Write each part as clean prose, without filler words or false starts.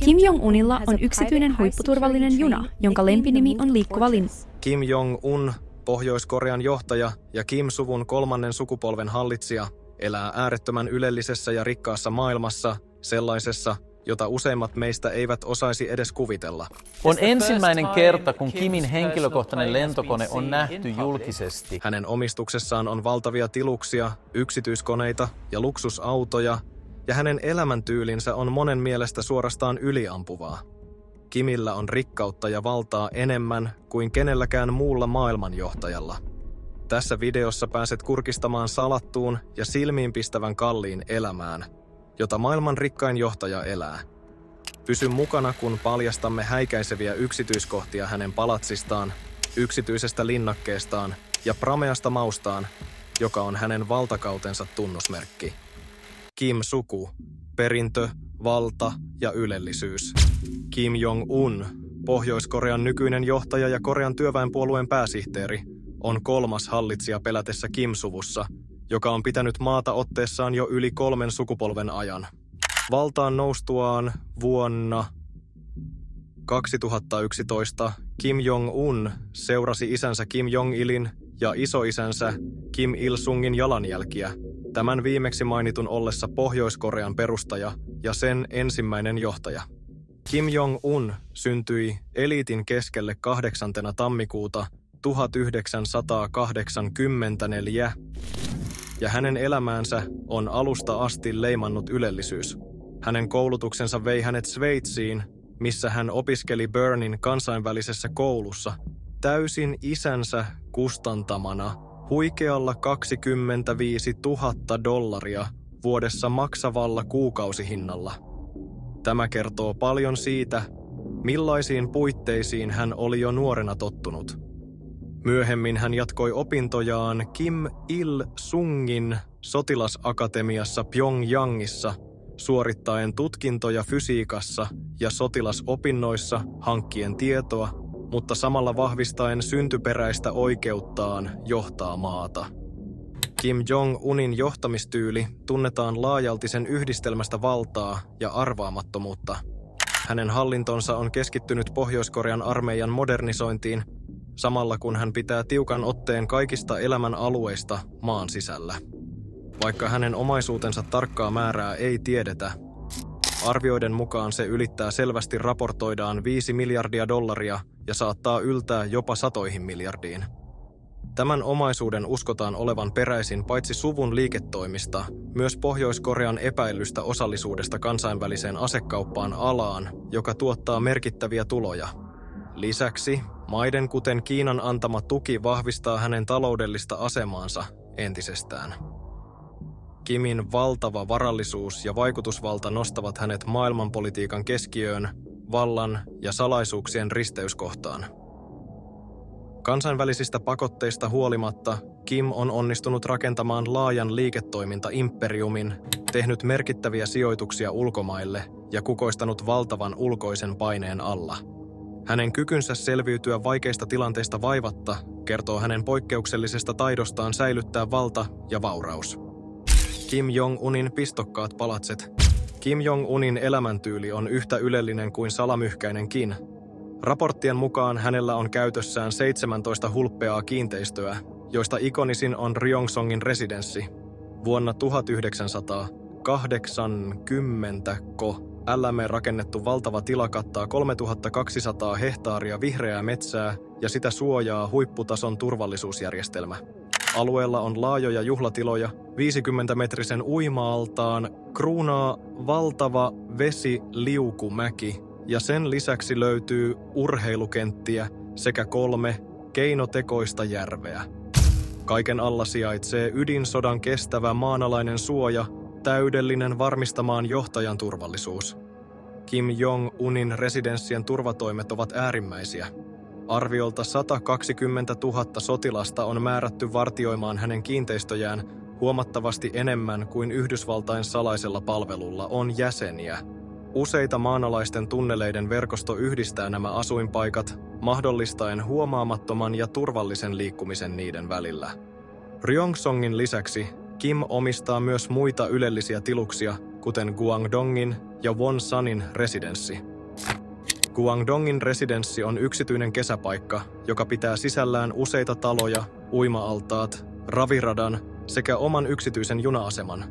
Kim Jong-unilla on yksityinen huipputurvallinen juna, jonka lempinimi on Liikkuva linnu. Kim Jong-un, Pohjois-Korean johtaja ja Kim-suvun kolmannen sukupolven hallitsija, elää äärettömän ylellisessä ja rikkaassa maailmassa, sellaisessa, jota useimmat meistä eivät osaisi edes kuvitella. On ensimmäinen kerta, kun Kimin henkilökohtainen lentokone on nähty julkisesti. Hänen omistuksessaan on valtavia tiluksia, yksityiskoneita ja luksusautoja, ja hänen elämäntyylinsä on monen mielestä suorastaan yliampuvaa. Kimillä on rikkautta ja valtaa enemmän kuin kenelläkään muulla maailmanjohtajalla. Tässä videossa pääset kurkistamaan salattuun ja silmiinpistävän kalliin elämään, jota maailman rikkain johtaja elää. Pysy mukana, kun paljastamme häikäiseviä yksityiskohtia hänen palatsistaan, yksityisestä linnakkeestaan ja prameasta maustaan, joka on hänen valtakautensa tunnusmerkki. Kim-suku, perintö, valta ja ylellisyys. Kim Jong-un, Pohjois-Korean nykyinen johtaja ja Korean työväenpuolueen pääsihteeri, on kolmas hallitsija pelätessä Kim-suvussa, joka on pitänyt maata otteessaan jo yli 3 sukupolven ajan. Valtaan noustuaan vuonna 2011 Kim Jong-un seurasi isänsä Kim Jong-ilin ja isoisänsä Kim Il-sungin jalanjälkiä, tämän viimeksi mainitun ollessa Pohjois-Korean perustaja ja sen ensimmäinen johtaja. Kim Jong-un syntyi eliitin keskelle 8. tammikuuta 1984, ja hänen elämäänsä on alusta asti leimannut ylellisyys. Hänen koulutuksensa vei hänet Sveitsiin, missä hän opiskeli Burnin kansainvälisessä koulussa täysin isänsä kustantamana huikealla $25,000 vuodessa maksavalla kuukausihinnalla. Tämä kertoo paljon siitä, millaisiin puitteisiin hän oli jo nuorena tottunut. Myöhemmin hän jatkoi opintojaan Kim Il-sungin sotilasakatemiassa Pyongyangissa, suorittaen tutkintoja fysiikassa ja sotilasopinnoissa hankkien tietoa, mutta samalla vahvistaen syntyperäistä oikeuttaan johtaa maata. Kim Jong-unin johtamistyyli tunnetaan laajalti sen yhdistelmästä valtaa ja arvaamattomuutta. Hänen hallintonsa on keskittynyt Pohjois-Korean armeijan modernisointiin, samalla kun hän pitää tiukan otteen kaikista elämän alueista maan sisällä. Vaikka hänen omaisuutensa tarkkaa määrää ei tiedetä, arvioiden mukaan se ylittää selvästi raportoidaan $5 miljardia ja saattaa yltää jopa 100 miljardiin. Tämän omaisuuden uskotaan olevan peräisin paitsi suvun liiketoimista, myös Pohjois-Korean epäillystä osallisuudesta kansainväliseen asekauppaan alaan, joka tuottaa merkittäviä tuloja. Lisäksi maiden kuten Kiinan antama tuki vahvistaa hänen taloudellista asemaansa entisestään. Kimin valtava varallisuus ja vaikutusvalta nostavat hänet maailmanpolitiikan keskiöön, vallan ja salaisuuksien risteyskohtaan. Kansainvälisistä pakotteista huolimatta Kim on onnistunut rakentamaan laajan liiketoimintaimperiumin, tehnyt merkittäviä sijoituksia ulkomaille ja kukoistanut valtavan ulkoisen paineen alla. Hänen kykynsä selviytyä vaikeista tilanteista vaivatta kertoo hänen poikkeuksellisesta taidostaan säilyttää valta ja vauraus. Kim Jong-unin pistokkaat palatset. Kim Jong-unin elämäntyyli on yhtä ylellinen kuin salamyhkäinenkin. Raporttien mukaan hänellä on käytössään 17 hulppeaa kiinteistöä, joista ikonisin on Ryongsongin residenssi. Vuonna 1980 LM rakennettu valtava tila kattaa 3200 hehtaaria vihreää metsää ja sitä suojaa huipputason turvallisuusjärjestelmä. Alueella on laajoja juhlatiloja, 50-metrisen uima-altaan kruunaa valtava vesiliukumäki ja sen lisäksi löytyy urheilukenttiä sekä 3 keinotekoista järveä. Kaiken alla sijaitsee ydinsodan kestävä maanalainen suoja, täydellinen varmistamaan johtajan turvallisuus. Kim Jong-unin residenssien turvatoimet ovat äärimmäisiä. Arviolta 120 000 sotilasta on määrätty vartioimaan hänen kiinteistöjään huomattavasti enemmän kuin Yhdysvaltain salaisella palvelulla on jäseniä. Useita maanalaisten tunneleiden verkosto yhdistää nämä asuinpaikat, mahdollistaen huomaamattoman ja turvallisen liikkumisen niiden välillä. Ryongsongin lisäksi Kim omistaa myös muita ylellisiä tiluksia, kuten Guangdongin ja Wonsanin residenssi. Guangdongin residenssi on yksityinen kesäpaikka, joka pitää sisällään useita taloja, uima-altaat, raviradan sekä oman yksityisen juna-aseman.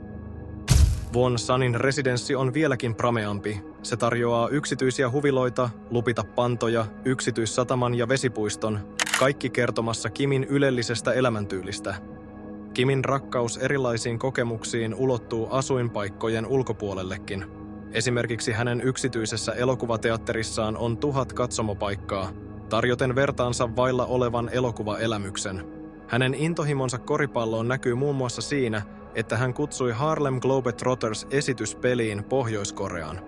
Won Sanin residenssi on vieläkin prameampi. Se tarjoaa yksityisiä huviloita, lupita pantoja, yksityissataman ja vesipuiston, kaikki kertomassa Kimin ylellisestä elämäntyylistä. Kimin rakkaus erilaisiin kokemuksiin ulottuu asuinpaikkojen ulkopuolellekin. Esimerkiksi hänen yksityisessä elokuvateatterissaan on 1000 katsomopaikkaa, tarjoten vertaansa vailla olevan elokuvaelämyksen. Hänen intohimonsa koripalloon näkyy muun muassa siinä, että hän kutsui Harlem Globetrotters esityspeliin Pohjois-Koreaan.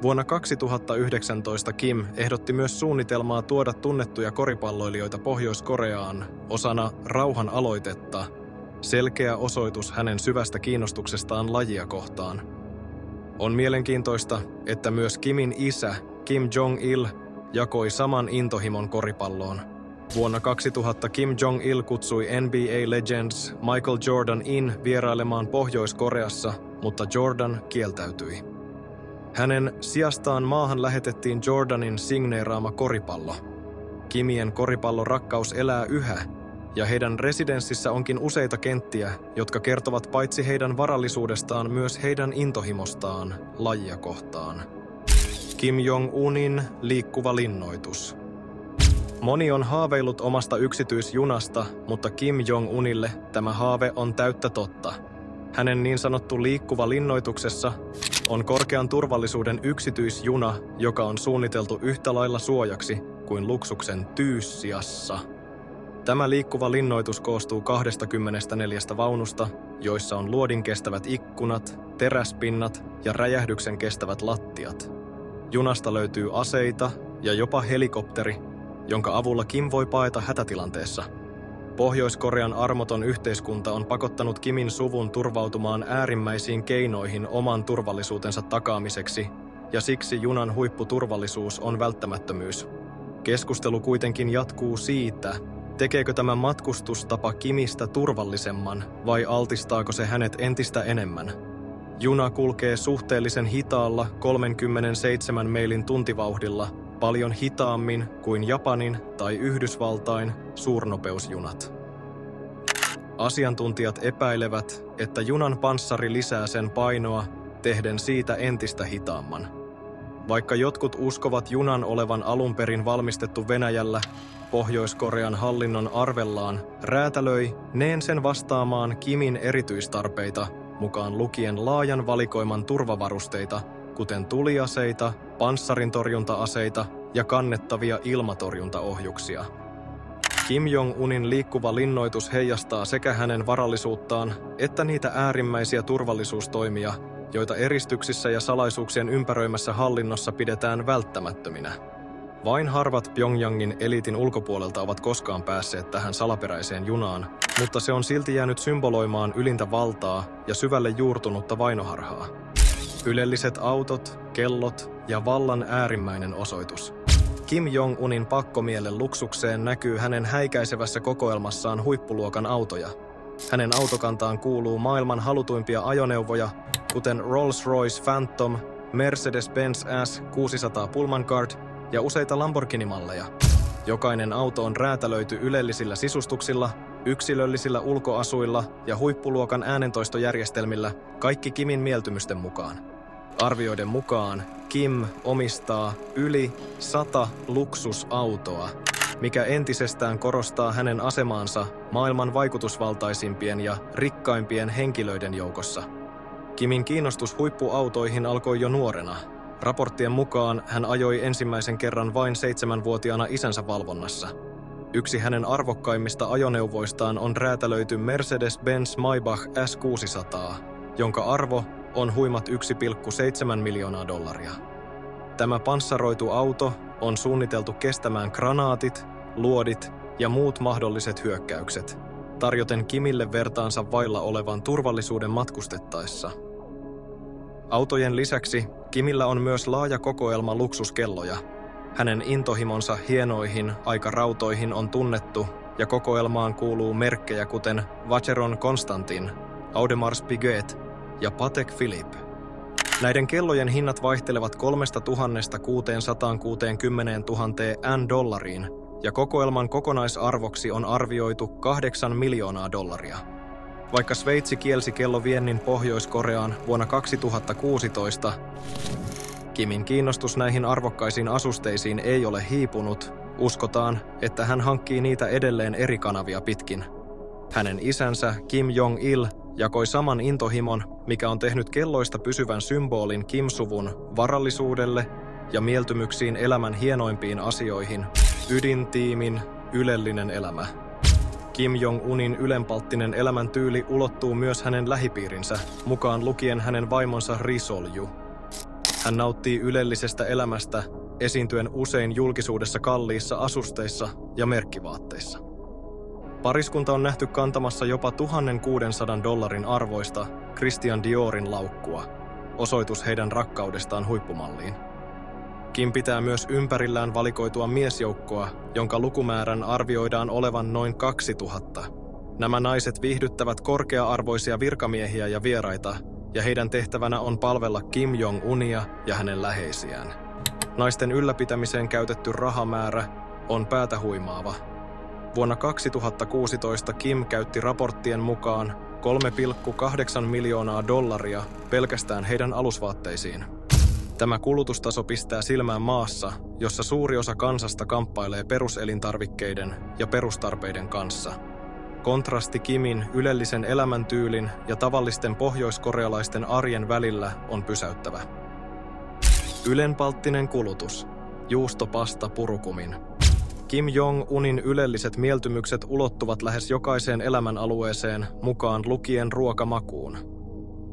Vuonna 2019 Kim ehdotti myös suunnitelmaa tuoda tunnettuja koripalloilijoita Pohjois-Koreaan osana rauhan aloitetta, selkeä osoitus hänen syvästä kiinnostuksestaan lajia kohtaan. On mielenkiintoista, että myös Kimin isä Kim Jong-il jakoi saman intohimon koripalloon. Vuonna 2000 Kim Jong-il kutsui NBA Legends Michael Jordanin vierailemaan Pohjois-Koreassa, mutta Jordan kieltäytyi. Hänen sijastaan maahan lähetettiin Jordanin signeeraama koripallo. Kimien koripallorakkaus elää yhä, ja heidän residenssissä onkin useita kenttiä, jotka kertovat paitsi heidän varallisuudestaan myös heidän intohimostaan lajia kohtaan. Kim Jong-unin liikkuva linnoitus. Moni on haaveillut omasta yksityisjunasta, mutta Kim Jong-unille tämä haave on täyttä totta. Hänen niin sanottu liikkuva linnoituksessa on korkean turvallisuuden yksityisjuna, joka on suunniteltu yhtä lailla suojaksi kuin luksuksen Tyyssiassa. Tämä liikkuva linnoitus koostuu 24 vaunusta, joissa on luodin kestävät ikkunat, teräspinnat ja räjähdyksen kestävät lattiat. Junasta löytyy aseita ja jopa helikopteri, jonka avulla Kim voi paeta hätätilanteessa. Pohjois-Korean armoton yhteiskunta on pakottanut Kimin suvun turvautumaan äärimmäisiin keinoihin oman turvallisuutensa takaamiseksi, ja siksi junan huipputurvallisuus on välttämättömyys. Keskustelu kuitenkin jatkuu siitä, tekeekö tämä matkustustapa Kimistä turvallisemman vai altistaako se hänet entistä enemmän. Juna kulkee suhteellisen hitaalla 37 meilin tuntivauhdilla, paljon hitaammin kuin Japanin tai Yhdysvaltain suurnopeusjunat. Asiantuntijat epäilevät, että junan panssari lisää sen painoa, tehden siitä entistä hitaamman. Vaikka jotkut uskovat junan olevan alun perin valmistettu Venäjällä, Pohjois-Korean hallinnon arvellaan räätälöi sen vastaamaan Kimin erityistarpeita, mukaan lukien laajan valikoiman turvavarusteita, kuten tuliaseita, panssarintorjunta-aseita ja kannettavia ilmatorjuntaohjuksia. Kim Jong-unin liikkuva linnoitus heijastaa sekä hänen varallisuuttaan että niitä äärimmäisiä turvallisuustoimia, joita eristyksissä ja salaisuuksien ympäröimässä hallinnossa pidetään välttämättöminä. Vain harvat Pyongyangin eliitin ulkopuolelta ovat koskaan päässeet tähän salaperäiseen junaan, mutta se on silti jäänyt symboloimaan ylintä valtaa ja syvälle juurtunutta vainoharhaa. Ylelliset autot, kellot ja vallan äärimmäinen osoitus. Kim Jong-unin pakkomielen luksukseen näkyy hänen häikäisevässä kokoelmassaan huippuluokan autoja. Hänen autokantaan kuuluu maailman halutuimpia ajoneuvoja, kuten Rolls-Royce Phantom, Mercedes-Benz S600 Pullman Card ja useita Lamborghini-malleja. Jokainen auto on räätälöity ylellisillä sisustuksilla, yksilöllisillä ulkoasuilla ja huippuluokan äänentoistojärjestelmillä, kaikki Kimin mieltymysten mukaan. Arvioiden mukaan Kim omistaa yli 100 luksusautoa, mikä entisestään korostaa hänen asemaansa maailman vaikutusvaltaisimpien ja rikkaimpien henkilöiden joukossa. Kimin kiinnostus huippuautoihin alkoi jo nuorena. Raporttien mukaan hän ajoi ensimmäisen kerran vain 7-vuotiaana isänsä valvonnassa. Yksi hänen arvokkaimmista ajoneuvoistaan on räätälöity Mercedes-Benz Maybach S600, jonka arvo on huimat $1,7 miljoonaa. Tämä panssaroitu auto on suunniteltu kestämään granaatit, luodit ja muut mahdolliset hyökkäykset, tarjoten Kimille vertaansa vailla olevan turvallisuuden matkustettaessa. Autojen lisäksi Kimillä on myös laaja kokoelma luksuskelloja. Hänen intohimonsa hienoihin aikarautoihin on tunnettu ja kokoelmaan kuuluu merkkejä kuten Vacheron Constantin, Audemars Piguet ja Patek Philippe. Näiden kellojen hinnat vaihtelevat 3 000 660 000 $, ja kokoelman kokonaisarvoksi on arvioitu $8 miljoonaa. Vaikka Sveitsi kielsi kelloviennin Pohjois-Koreaan vuonna 2016, Kimin kiinnostus näihin arvokkaisiin asusteisiin ei ole hiipunut. Uskotaan, että hän hankkii niitä edelleen eri kanavia pitkin. Hänen isänsä Kim Jong-il jakoi saman intohimon, mikä on tehnyt kelloista pysyvän symbolin Kim-suvun varallisuudelle ja mieltymyksiin elämän hienoimpiin asioihin, ydintiimin ylellinen elämä. Kim Jong-unin ylenpalttinen elämäntyyli ulottuu myös hänen lähipiirinsä, mukaan lukien hänen vaimonsa Ri Sol-ju. Hän nauttii ylellisestä elämästä, esiintyen usein julkisuudessa kalliissa asusteissa ja merkkivaatteissa. Pariskunta on nähty kantamassa jopa $1,600 arvoista Christian Diorin laukkua, osoitus heidän rakkaudestaan huippumalliin. Kim pitää myös ympärillään valikoitua miesjoukkoa, jonka lukumäärän arvioidaan olevan noin 2000. Nämä naiset viihdyttävät korkea-arvoisia virkamiehiä ja vieraita, ja heidän tehtävänä on palvella Kim Jong-unia ja hänen läheisiään. Naisten ylläpitämiseen käytetty rahamäärä on päätä huimaava. Vuonna 2016 Kim käytti raporttien mukaan $3,8 miljoonaa pelkästään heidän alusvaatteisiin. Tämä kulutustaso pistää silmään maassa, jossa suuri osa kansasta kamppailee peruselintarvikkeiden ja perustarpeiden kanssa. Kontrasti Kimin ylellisen elämäntyylin ja tavallisten pohjoiskorealaisten arjen välillä on pysäyttävä. Ylenpalttinen kulutus. Juustopasta purukumin. Kim Jong-unin ylelliset mieltymykset ulottuvat lähes jokaiseen elämänalueeseen, mukaan lukien ruokamakuun.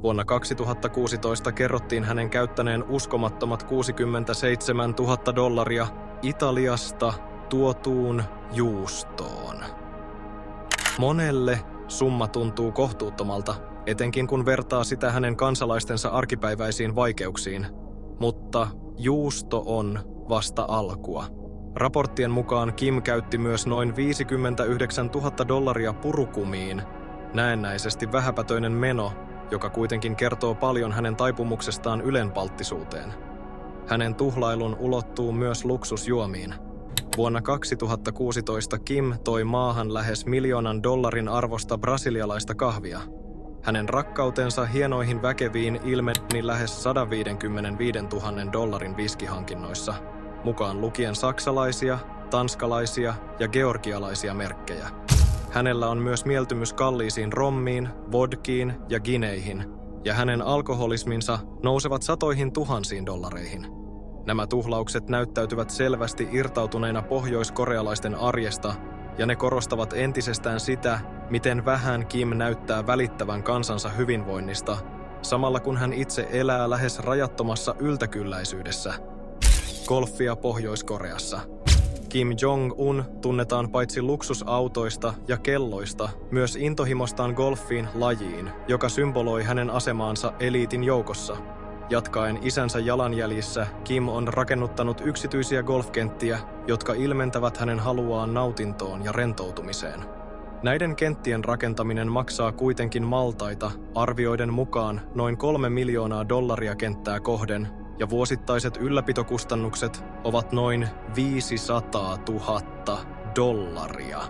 Vuonna 2016 kerrottiin hänen käyttäneen uskomattomat $67 000 Italiasta tuotuun juustoon. Monelle summa tuntuu kohtuuttomalta, etenkin kun vertaa sitä hänen kansalaistensa arkipäiväisiin vaikeuksiin. Mutta juusto on vasta alkua. Raporttien mukaan Kim käytti myös noin $59 000 purukumiin, näennäisesti vähäpätöinen meno, joka kuitenkin kertoo paljon hänen taipumuksestaan ylenpalttisuuteen. Hänen tuhlailun ulottuu myös luksusjuomiin. Vuonna 2016 Kim toi maahan lähes $1 miljoonan arvosta brasilialaista kahvia. Hänen rakkautensa hienoihin väkeviin ilmeni lähes $155 000 viskihankinnoissa, mukaan lukien saksalaisia, tanskalaisia ja georgialaisia merkkejä. Hänellä on myös mieltymys kalliisiin rommiin, vodkiin ja gineihin, ja hänen alkoholisminsa nousevat satoihin tuhansiin dollareihin. Nämä tuhlaukset näyttäytyvät selvästi irtautuneina pohjoiskorealaisten arjesta, ja ne korostavat entisestään sitä, miten vähän Kim näyttää välittävän kansansa hyvinvoinnista, samalla kun hän itse elää lähes rajattomassa yltäkylläisyydessä. Golfia Pohjois-Koreassa. Kim Jong-un tunnetaan paitsi luksusautoista ja kelloista, myös intohimostaan golfiin lajiin, joka symboloi hänen asemaansa eliitin joukossa. Jatkaen isänsä jalanjäljissä, Kim on rakennuttanut yksityisiä golfkenttiä, jotka ilmentävät hänen haluaan nautintoon ja rentoutumiseen. Näiden kenttien rakentaminen maksaa kuitenkin maltaita, arvioiden mukaan noin $3 miljoonaa kenttää kohden, ja vuosittaiset ylläpitokustannukset ovat noin $500 000.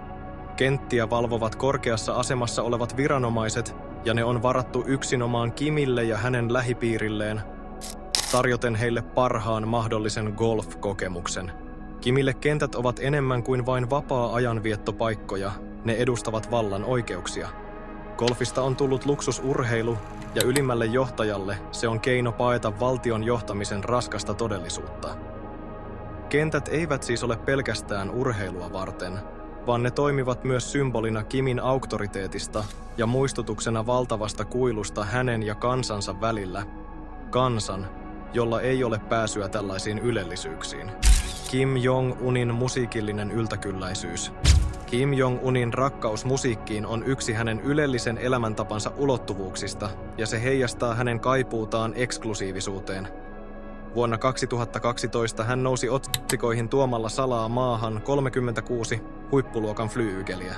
Kenttiä valvovat korkeassa asemassa olevat viranomaiset, ja ne on varattu yksinomaan Kimille ja hänen lähipiirilleen, tarjoten heille parhaan mahdollisen golf-kokemuksen. Kimille kentät ovat enemmän kuin vain vapaa-ajanviettopaikkoja, ne edustavat vallan oikeuksia. Golfista on tullut luksusurheilu, ja ylimmälle johtajalle se on keino paeta valtion johtamisen raskasta todellisuutta. Kentät eivät siis ole pelkästään urheilua varten, vaan ne toimivat myös symbolina Kimin auktoriteetista ja muistutuksena valtavasta kuilusta hänen ja kansansa välillä. Kansan, jolla ei ole pääsyä tällaisiin ylellisyyksiin. Kim Jong-unin musiikillinen yltäkylläisyys. Kim Jong-unin rakkaus musiikkiin on yksi hänen ylellisen elämäntapansa ulottuvuuksista, ja se heijastaa hänen kaipuutaan eksklusiivisuuteen. Vuonna 2012 hän nousi otsikoihin tuomalla salaa maahan 36 huippuluokan flyygeliä.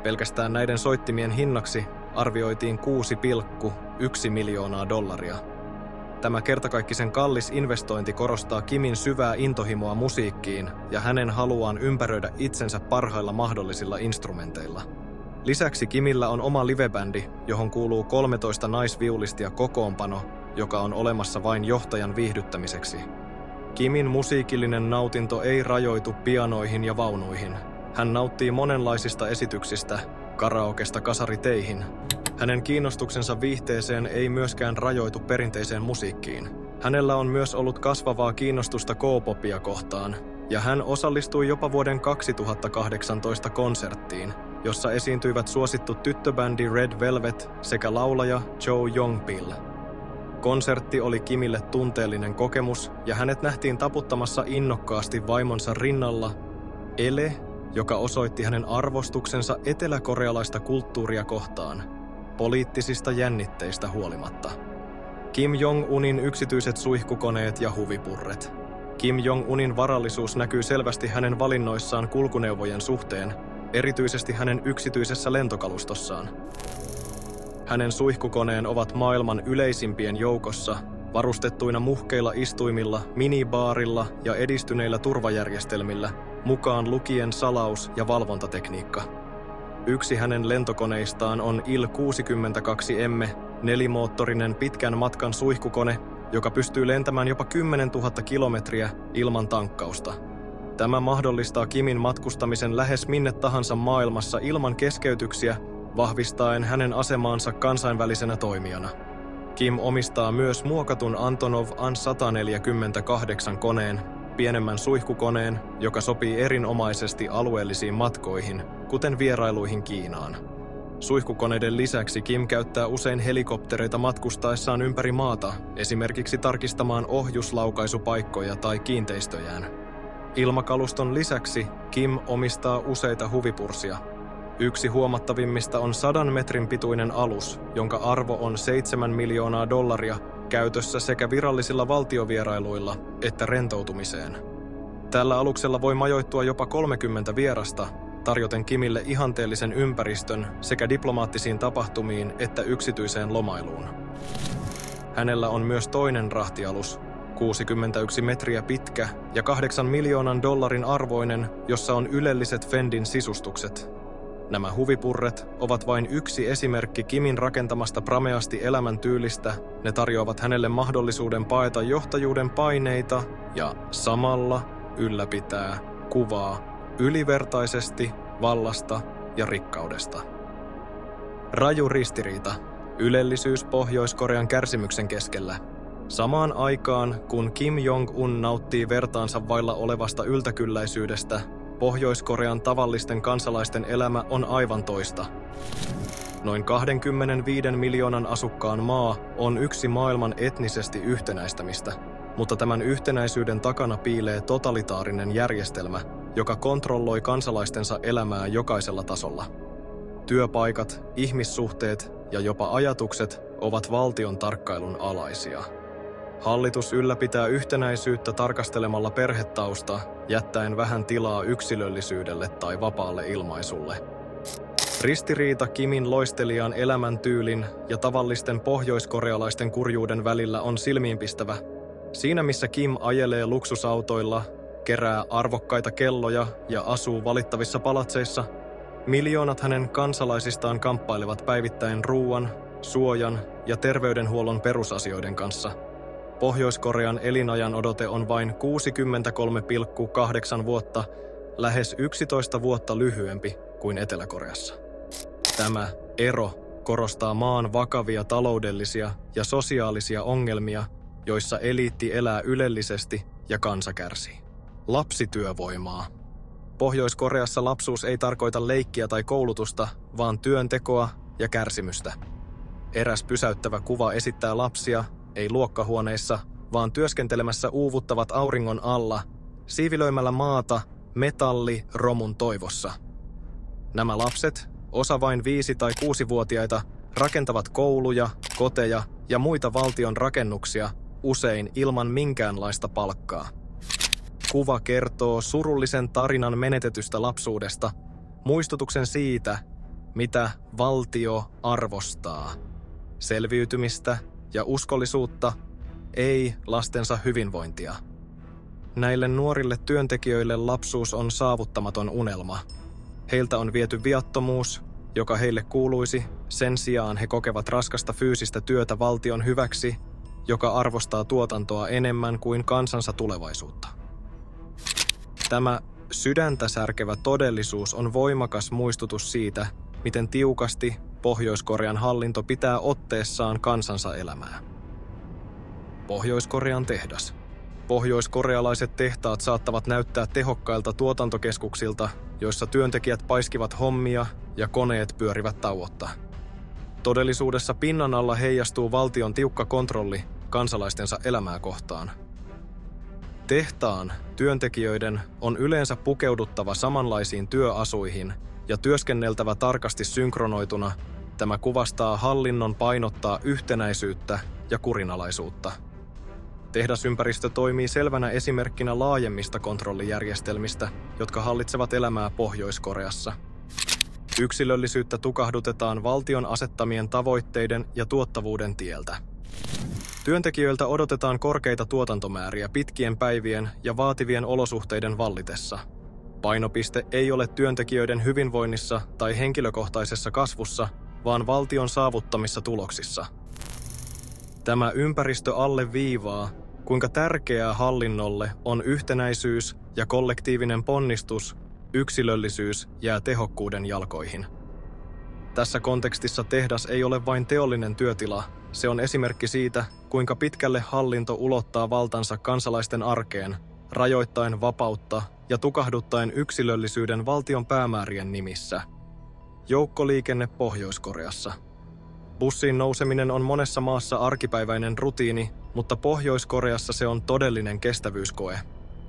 Pelkästään näiden soittimien hinnaksi arvioitiin $6,1 miljoonaa. Tämä kertakaikkisen kallis investointi korostaa Kimin syvää intohimoa musiikkiin ja hänen haluaan ympäröidä itsensä parhailla mahdollisilla instrumenteilla. Lisäksi Kimillä on oma livebändi, johon kuuluu 13 naisviulistia kokoonpano, joka on olemassa vain johtajan viihdyttämiseksi. Kimin musiikillinen nautinto ei rajoitu pianoihin ja vaunuihin. Hän nauttii monenlaisista esityksistä, karaokesta kasariteihin. Hänen kiinnostuksensa viihteeseen ei myöskään rajoitu perinteiseen musiikkiin. Hänellä on myös ollut kasvavaa kiinnostusta K-popia kohtaan, ja hän osallistui jopa vuoden 2018 konserttiin, jossa esiintyivät suosittu tyttöbändi Red Velvet sekä laulaja Jo Young-pil. Konsertti oli Kimille tunteellinen kokemus, ja hänet nähtiin taputtamassa innokkaasti vaimonsa rinnalla Ele, joka osoitti hänen arvostuksensa eteläkorealaista kulttuuria kohtaan, poliittisista jännitteistä huolimatta. Kim Jong-unin yksityiset suihkukoneet ja huvipurret. Kim Jong-unin varallisuus näkyy selvästi hänen valinnoissaan kulkuneuvojen suhteen, erityisesti hänen yksityisessä lentokalustossaan. Hänen suihkukoneen ovat maailman yleisimpien joukossa, varustettuina muhkeilla istuimilla, minibaarilla ja edistyneillä turvajärjestelmillä, mukaan lukien salaus- ja valvontatekniikka. Yksi hänen lentokoneistaan on Il-62M, nelimoottorinen pitkän matkan suihkukone, joka pystyy lentämään jopa 10 000 kilometriä ilman tankkausta. Tämä mahdollistaa Kimin matkustamisen lähes minne tahansa maailmassa ilman keskeytyksiä, vahvistaen hänen asemaansa kansainvälisenä toimijana. Kim omistaa myös muokatun Antonov An-148 koneen, pienemmän suihkukoneen, joka sopii erinomaisesti alueellisiin matkoihin, kuten vierailuihin Kiinaan. Suihkukoneiden lisäksi Kim käyttää usein helikoptereita matkustaessaan ympäri maata, esimerkiksi tarkistamaan ohjuslaukaisupaikkoja tai kiinteistöjään. Ilmakaluston lisäksi Kim omistaa useita huvipursia. Yksi huomattavimmista on 100 metrin pituinen alus, jonka arvo on $7 miljoonaa käytössä sekä virallisilla valtiovierailuilla että rentoutumiseen. Tällä aluksella voi majoittua jopa 30 vierasta, tarjoten Kimille ihanteellisen ympäristön sekä diplomaattisiin tapahtumiin että yksityiseen lomailuun. Hänellä on myös toinen rahtialus, 61 metriä pitkä ja $8 miljoonan arvoinen, jossa on ylelliset Fendin sisustukset. Nämä huvipurret ovat vain yksi esimerkki Kimin rakentamasta prameasti elämäntyylistä. Ne tarjoavat hänelle mahdollisuuden paeta johtajuuden paineita ja samalla ylläpitää kuvaa ylivertaisesti vallasta ja rikkaudesta. Raju ristiriita. Ylellisyys Pohjois-Korean kärsimyksen keskellä. Samaan aikaan, kun Kim Jong-un nauttii vertaansa vailla olevasta yltäkylläisyydestä, Pohjois-Korean tavallisten kansalaisten elämä on aivan toista. Noin 25 miljoonan asukkaan maa on yksi maailman etnisesti yhtenäistämistä, mutta tämän yhtenäisyyden takana piilee totalitaarinen järjestelmä, joka kontrolloi kansalaistensa elämää jokaisella tasolla. Työpaikat, ihmissuhteet ja jopa ajatukset ovat valtion tarkkailun alaisia. Hallitus ylläpitää yhtenäisyyttä tarkastelemalla perhetausta, jättäen vähän tilaa yksilöllisyydelle tai vapaalle ilmaisulle. Ristiriita Kimin loistelijan elämäntyylin ja tavallisten pohjoiskorealaisten kurjuuden välillä on silmiinpistävä. Siinä missä Kim ajelee luksusautoilla, kerää arvokkaita kelloja ja asuu valittavissa palatseissa, miljoonat hänen kansalaisistaan kamppailevat päivittäin ruuan, suojan ja terveydenhuollon perusasioiden kanssa. Pohjois-Korean elinajanodote on vain 63,8 vuotta, lähes 11 vuotta lyhyempi kuin Etelä-Koreassa. Tämä ero korostaa maan vakavia taloudellisia ja sosiaalisia ongelmia, joissa eliitti elää ylellisesti ja kansa kärsii. Lapsityövoimaa. Pohjois-Koreassa lapsuus ei tarkoita leikkiä tai koulutusta, vaan työntekoa ja kärsimystä. Eräs pysäyttävä kuva esittää lapsia, ei luokkahuoneissa, vaan työskentelemässä uuvuttavat auringon alla, siivilöimällä maata metalliromun toivossa. Nämä lapset, osa vain 5- tai 6-vuotiaita, rakentavat kouluja, koteja ja muita valtion rakennuksia, usein ilman minkäänlaista palkkaa. Kuva kertoo surullisen tarinan menetetystä lapsuudesta, muistutuksen siitä, mitä valtio arvostaa. Selviytymistä ja uskollisuutta, ei lastensa hyvinvointia. Näille nuorille työntekijöille lapsuus on saavuttamaton unelma. Heiltä on viety viattomuus, joka heille kuuluisi, sen sijaan he kokevat raskasta fyysistä työtä valtion hyväksi, joka arvostaa tuotantoa enemmän kuin kansansa tulevaisuutta. Tämä sydäntä särkevä todellisuus on voimakas muistutus siitä, miten tiukasti Pohjois-Korean hallinto pitää otteessaan kansansa elämää. Pohjois-Korean tehdas. Pohjois-korealaiset tehtaat saattavat näyttää tehokkailta tuotantokeskuksilta, joissa työntekijät paiskivat hommia ja koneet pyörivät tauotta. Todellisuudessa pinnan alla heijastuu valtion tiukka kontrolli kansalaistensa elämää kohtaan. Tehtaan työntekijöiden on yleensä pukeuduttava samanlaisiin työasuihin ja työskenneltävä tarkasti synkronoituna. Tämä kuvastaa hallinnon painottaa yhtenäisyyttä ja kurinalaisuutta. Tehdasympäristö toimii selvänä esimerkkinä laajemmista kontrollijärjestelmistä, jotka hallitsevat elämää Pohjois-Koreassa. Yksilöllisyyttä tukahdutetaan valtion asettamien tavoitteiden ja tuottavuuden tieltä. Työntekijöiltä odotetaan korkeita tuotantomääriä pitkien päivien ja vaativien olosuhteiden vallitessa. Painopiste ei ole työntekijöiden hyvinvoinnissa tai henkilökohtaisessa kasvussa, vaan valtion saavuttamissa tuloksissa. Tämä ympäristö alleviivaa, kuinka tärkeää hallinnolle on yhtenäisyys ja kollektiivinen ponnistus, yksilöllisyys jää tehokkuuden jalkoihin. Tässä kontekstissa tehdas ei ole vain teollinen työtila, se on esimerkki siitä, kuinka pitkälle hallinto ulottaa valtansa kansalaisten arkeen, rajoittaen vapautta ja tukahduttaen yksilöllisyyden valtion päämäärien nimissä. Joukkoliikenne Pohjois-Koreassa. Bussiin nouseminen on monessa maassa arkipäiväinen rutiini, mutta Pohjois-Koreassa se on todellinen kestävyyskoe.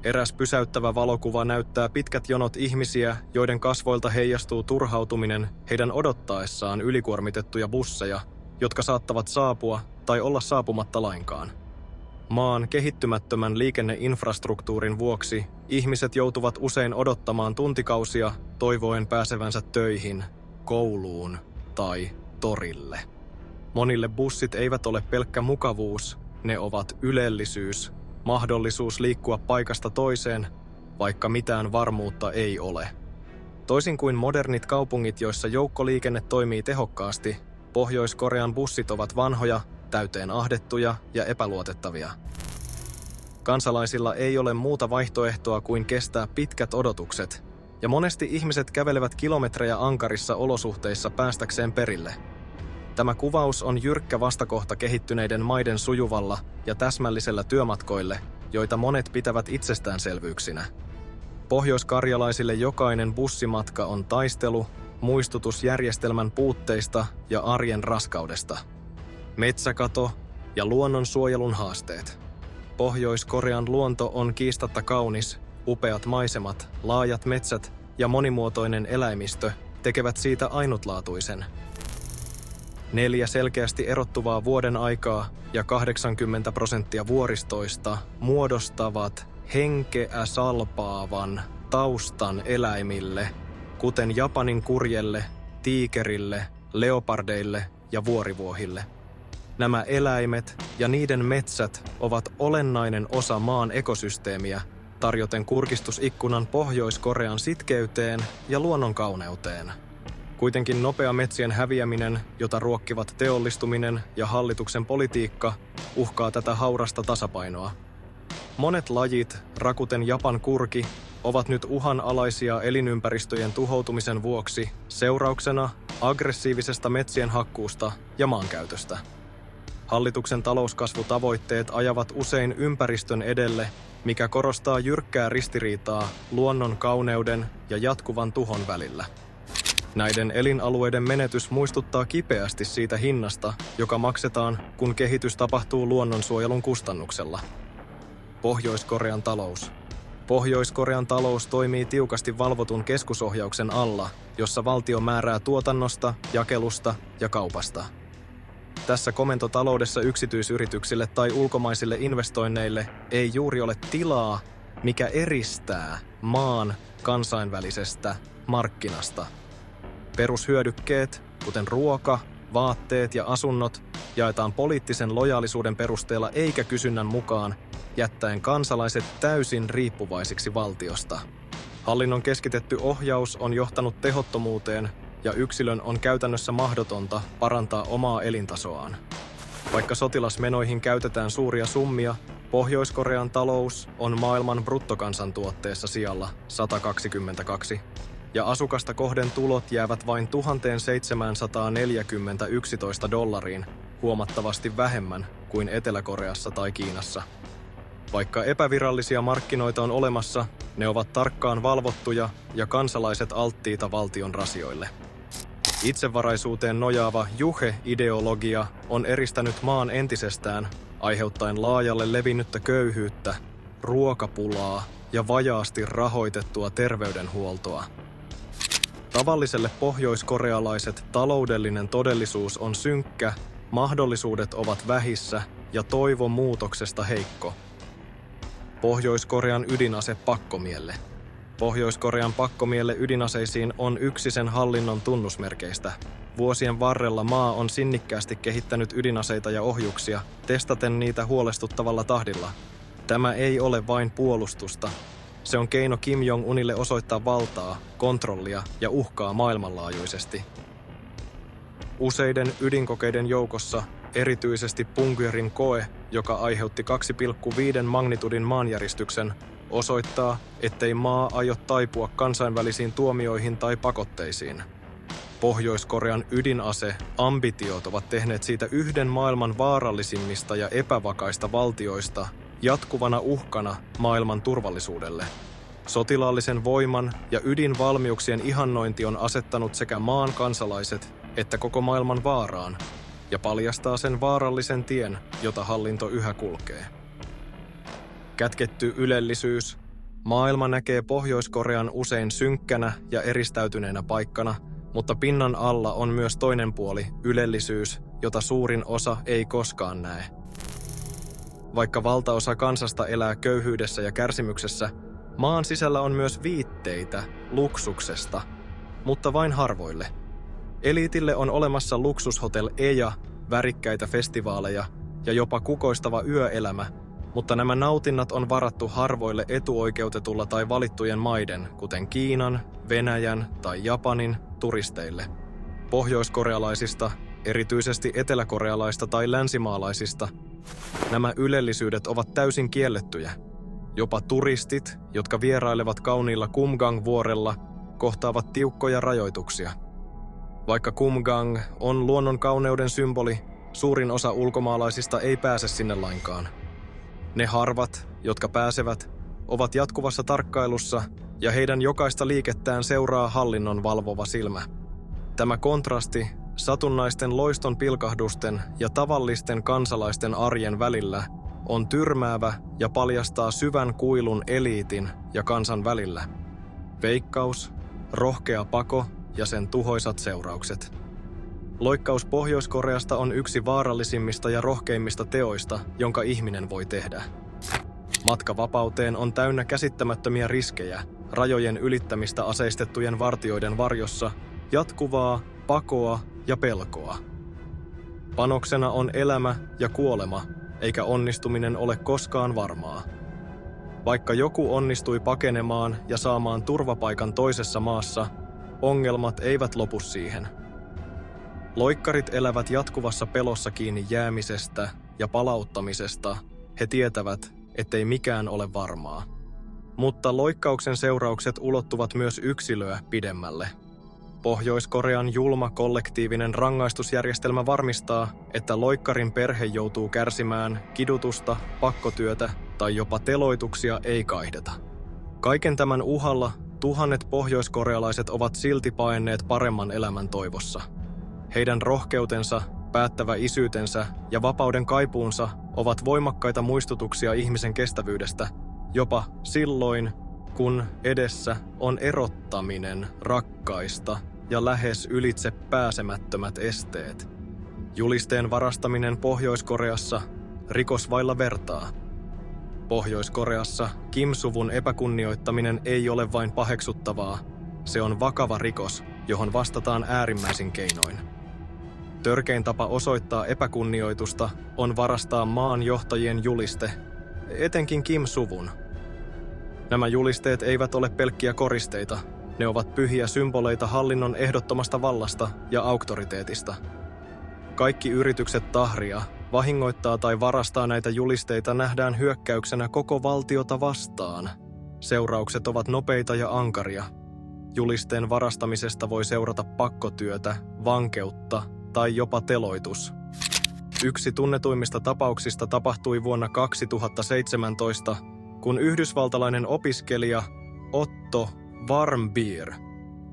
Eräs pysäyttävä valokuva näyttää pitkät jonot ihmisiä, joiden kasvoilta heijastuu turhautuminen heidän odottaessaan ylikuormitettuja busseja, jotka saattavat saapua tai olla saapumatta lainkaan. Maan kehittymättömän liikenneinfrastruktuurin vuoksi ihmiset joutuvat usein odottamaan tuntikausia toivoen pääsevänsä töihin, kouluun tai torille. Monille bussit eivät ole pelkkä mukavuus, ne ovat ylellisyys, mahdollisuus liikkua paikasta toiseen, vaikka mitään varmuutta ei ole. Toisin kuin modernit kaupungit, joissa joukkoliikenne toimii tehokkaasti, Pohjois-Korean bussit ovat vanhoja, täyteen ahdettuja ja epäluotettavia. Kansalaisilla ei ole muuta vaihtoehtoa kuin kestää pitkät odotukset, ja monesti ihmiset kävelevät kilometrejä ankarissa olosuhteissa päästäkseen perille. Tämä kuvaus on jyrkkä vastakohta kehittyneiden maiden sujuvalla ja täsmällisellä työmatkoille, joita monet pitävät itsestäänselvyyksinä. Pohjoiskarjalaisille jokainen bussimatka on taistelu, muistutus järjestelmän puutteista ja arjen raskaudesta. Metsäkato ja luonnonsuojelun haasteet. Pohjois-Korean luonto on kiistatta kaunis, upeat maisemat, laajat metsät ja monimuotoinen eläimistö tekevät siitä ainutlaatuisen. 4 selkeästi erottuvaa vuoden aikaa ja 80% vuoristoista muodostavat henkeä salpaavan taustan eläimille, kuten Japanin kurjelle, tiikerille, leopardeille ja vuorivuohille. Nämä eläimet ja niiden metsät ovat olennainen osa maan ekosysteemiä, tarjoten kurkistusikkunan Pohjois-Korean sitkeyteen ja luonnon kauneuteen. Kuitenkin nopea metsien häviäminen, jota ruokkivat teollistuminen ja hallituksen politiikka, uhkaa tätä haurasta tasapainoa. Monet lajit, rakuten Japan kurki, ovat nyt uhanalaisia elinympäristöjen tuhoutumisen vuoksi seurauksena aggressiivisesta metsien hakkuusta ja maankäytöstä. Hallituksen talouskasvutavoitteet ajavat usein ympäristön edelle, mikä korostaa jyrkkää ristiriitaa luonnon kauneuden ja jatkuvan tuhon välillä. Näiden elinalueiden menetys muistuttaa kipeästi siitä hinnasta, joka maksetaan, kun kehitys tapahtuu luonnonsuojelun kustannuksella. Pohjois-Korean talous. Pohjois-Korean talous toimii tiukasti valvotun keskusohjauksen alla, jossa valtio määrää tuotannosta, jakelusta ja kaupasta. Tässä komentotaloudessa yksityisyrityksille tai ulkomaisille investoinneille ei juuri ole tilaa, mikä eristää maan kansainvälisestä markkinasta. Perushyödykkeet, kuten ruoka, vaatteet ja asunnot jaetaan poliittisen lojaalisuuden perusteella eikä kysynnän mukaan, jättäen kansalaiset täysin riippuvaisiksi valtiosta. Hallinnon keskitetty ohjaus on johtanut tehottomuuteen ja yksilön on käytännössä mahdotonta parantaa omaa elintasoaan. Vaikka sotilasmenoihin käytetään suuria summia, Pohjois-Korean talous on maailman bruttokansantuotteessa sijalla 122, ja asukasta kohden tulot jäävät vain $1,711, huomattavasti vähemmän kuin Etelä-Koreassa tai Kiinassa. Vaikka epävirallisia markkinoita on olemassa, ne ovat tarkkaan valvottuja ja kansalaiset alttiita valtion rasioille. Itsevaraisuuteen nojaava juhe-ideologia on eristänyt maan entisestään, aiheuttaen laajalle levinnyttä köyhyyttä, ruokapulaa ja vajaasti rahoitettua terveydenhuoltoa. Tavalliselle pohjoiskorealaiset taloudellinen todellisuus on synkkä, mahdollisuudet ovat vähissä ja toivo muutoksesta heikko. Pohjois-Korean ydinase pakkomielle. Pohjois-Korean pakkomielle ydinaseisiin on yksi sen hallinnon tunnusmerkeistä. Vuosien varrella maa on sinnikkäästi kehittänyt ydinaseita ja ohjuksia, testaten niitä huolestuttavalla tahdilla. Tämä ei ole vain puolustusta. Se on keino Kim Jong-unille osoittaa valtaa, kontrollia ja uhkaa maailmanlaajuisesti. Useiden ydinkokeiden joukossa erityisesti Punggyerin koe, joka aiheutti 2,5 magnitudin maanjäristyksen, osoittaa, ettei maa aio taipua kansainvälisiin tuomioihin tai pakotteisiin. Pohjois-Korean ydinase-ambitiot ovat tehneet siitä yhden maailman vaarallisimmista ja epävakaista valtioista, jatkuvana uhkana maailman turvallisuudelle. Sotilaallisen voiman ja ydinvalmiuksien ihannointi on asettanut sekä maan kansalaiset että koko maailman vaaraan ja paljastaa sen vaarallisen tien, jota hallinto yhä kulkee. Kätketty ylellisyys. Maailma näkee Pohjois-Korean usein synkkänä ja eristäytyneenä paikkana, mutta pinnan alla on myös toinen puoli, ylellisyys, jota suurin osa ei koskaan näe. Vaikka valtaosa kansasta elää köyhyydessä ja kärsimyksessä, maan sisällä on myös viitteitä luksuksesta, mutta vain harvoille. Eliitille on olemassa luksushotel Eja, värikkäitä festivaaleja ja jopa kukoistava yöelämä, mutta nämä nautinnat on varattu harvoille etuoikeutetulla tai valittujen maiden, kuten Kiinan, Venäjän tai Japanin, turisteille. Pohjoiskorealaisista, erityisesti eteläkorealaista tai länsimaalaisista, nämä ylellisyydet ovat täysin kiellettyjä. Jopa turistit, jotka vierailevat kauniilla Kumgang-vuorella, kohtaavat tiukkoja rajoituksia. Vaikka Kumgang on luonnon kauneuden symboli, suurin osa ulkomaalaisista ei pääse sinne lainkaan. Ne harvat, jotka pääsevät, ovat jatkuvassa tarkkailussa ja heidän jokaista liikettään seuraa hallinnon valvova silmä. Tämä kontrasti satunnaisten loiston pilkahdusten ja tavallisten kansalaisten arjen välillä on tyrmäävä ja paljastaa syvän kuilun eliitin ja kansan välillä. Veikkaus, rohkea pako ja sen tuhoisat seuraukset. Loikkaus Pohjois-Koreasta on yksi vaarallisimmista ja rohkeimmista teoista, jonka ihminen voi tehdä. Matka vapauteen on täynnä käsittämättömiä riskejä, rajojen ylittämistä aseistettujen vartijoiden varjossa, jatkuvaa pakoa ja pelkoa. Panoksena on elämä ja kuolema, eikä onnistuminen ole koskaan varmaa. Vaikka joku onnistui pakenemaan ja saamaan turvapaikan toisessa maassa, ongelmat eivät lopu siihen. Loikkarit elävät jatkuvassa pelossa kiinni jäämisestä ja palauttamisesta. He tietävät, ettei mikään ole varmaa. Mutta loikkauksen seuraukset ulottuvat myös yksilöä pidemmälle. Pohjois-Korean julma kollektiivinen rangaistusjärjestelmä varmistaa, että loikkarin perhe joutuu kärsimään kidutusta, pakkotyötä tai jopa teloituksia ei kaihdeta. Kaiken tämän uhalla tuhannet pohjoiskorealaiset ovat silti paenneet paremman elämän toivossa. Heidän rohkeutensa, päättävä isyytensä ja vapauden kaipuunsa ovat voimakkaita muistutuksia ihmisen kestävyydestä, jopa silloin, kun edessä on erottaminen rakkaista ja lähes ylitse pääsemättömät esteet. Julisteen varastaminen Pohjois-Koreassa, rikos vailla vertaa. Pohjois-Koreassa Kim-suvun epäkunnioittaminen ei ole vain paheksuttavaa, se on vakava rikos, johon vastataan äärimmäisin keinoin. Törkein tapa osoittaa epäkunnioitusta on varastaa maan johtajien juliste, etenkin Kim-suvun. Nämä julisteet eivät ole pelkkiä koristeita, ne ovat pyhiä symboleita hallinnon ehdottomasta vallasta ja auktoriteetista. Kaikki yritykset tahria, vahingoittaa tai varastaa näitä julisteita nähdään hyökkäyksenä koko valtiota vastaan. Seuraukset ovat nopeita ja ankaria. Julisteen varastamisesta voi seurata pakkotyötä, vankeutta tai jopa teloitus. Yksi tunnetuimmista tapauksista tapahtui vuonna 2017, kun yhdysvaltalainen opiskelija Otto Warmbier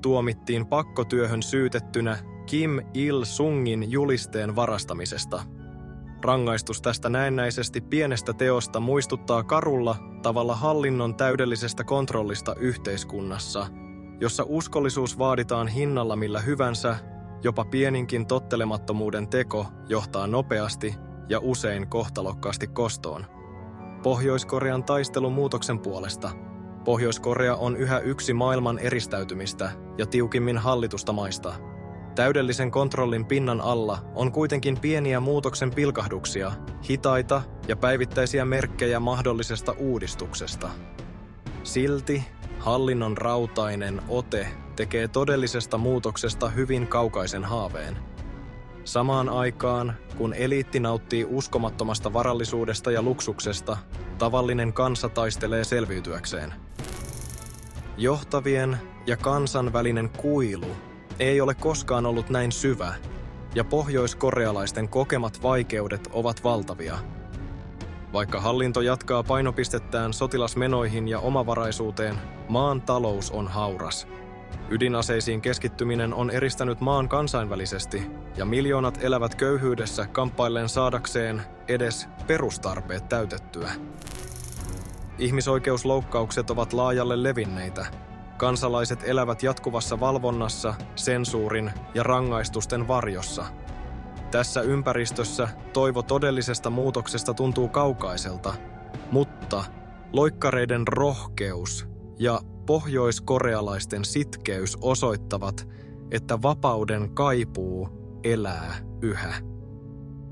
tuomittiin pakkotyöhön syytettynä Kim Il-sungin julisteen varastamisesta. Rangaistus tästä näennäisesti pienestä teosta muistuttaa karulla tavalla hallinnon täydellisestä kontrollista yhteiskunnassa, jossa uskollisuus vaaditaan hinnalla millä hyvänsä, jopa pieninkin tottelemattomuuden teko johtaa nopeasti ja usein kohtalokkaasti kostoon. Pohjois-Korean taistelu muutoksen puolesta. Pohjois-Korea on yhä yksi maailman eristäytymistä ja tiukimmin hallitusta maista. Täydellisen kontrollin pinnan alla on kuitenkin pieniä muutoksen pilkahduksia, hitaita ja päivittäisiä merkkejä mahdollisesta uudistuksesta. Silti hallinnon rautainen ote tekee todellisesta muutoksesta hyvin kaukaisen haaveen. Samaan aikaan, kun eliitti nauttii uskomattomasta varallisuudesta ja luksuksesta, tavallinen kansa taistelee selviytyäkseen. Johtavien ja kansan välinen kuilu ei ole koskaan ollut näin syvä, ja pohjoiskorealaisten kokemat vaikeudet ovat valtavia. Vaikka hallinto jatkaa painopistettään sotilasmenoihin ja omavaraisuuteen, maan talous on hauras. Ydinaseisiin keskittyminen on eristänyt maan kansainvälisesti, ja miljoonat elävät köyhyydessä kamppaillen saadakseen edes perustarpeet täytettyä. Ihmisoikeusloukkaukset ovat laajalle levinneitä. Kansalaiset elävät jatkuvassa valvonnassa, sensuurin ja rangaistusten varjossa. Tässä ympäristössä toivo todellisesta muutoksesta tuntuu kaukaiselta, mutta loikkareiden rohkeus ja pohjoiskorealaisten sitkeys osoittavat, että vapauden kaipuu elää yhä.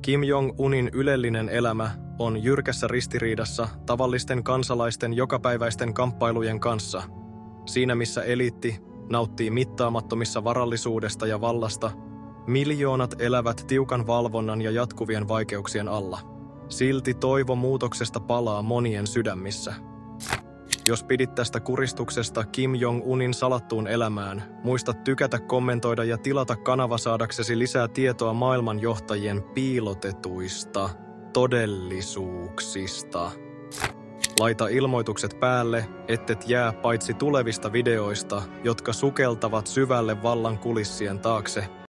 Kim Jong-unin ylellinen elämä on jyrkässä ristiriidassa tavallisten kansalaisten jokapäiväisten kamppailujen kanssa. Siinä missä eliitti nauttii mittaamattomissa varallisuudesta ja vallasta, miljoonat elävät tiukan valvonnan ja jatkuvien vaikeuksien alla. Silti toivo muutoksesta palaa monien sydämissä. Jos pidit tästä kuristuksesta Kim Jong-unin salattuun elämään, muista tykätä, kommentoida ja tilata kanava saadaksesi lisää tietoa maailmanjohtajien piilotetuista todellisuuksista. Laita ilmoitukset päälle, ettet jää paitsi tulevista videoista, jotka sukeltavat syvälle vallan kulissien taakse,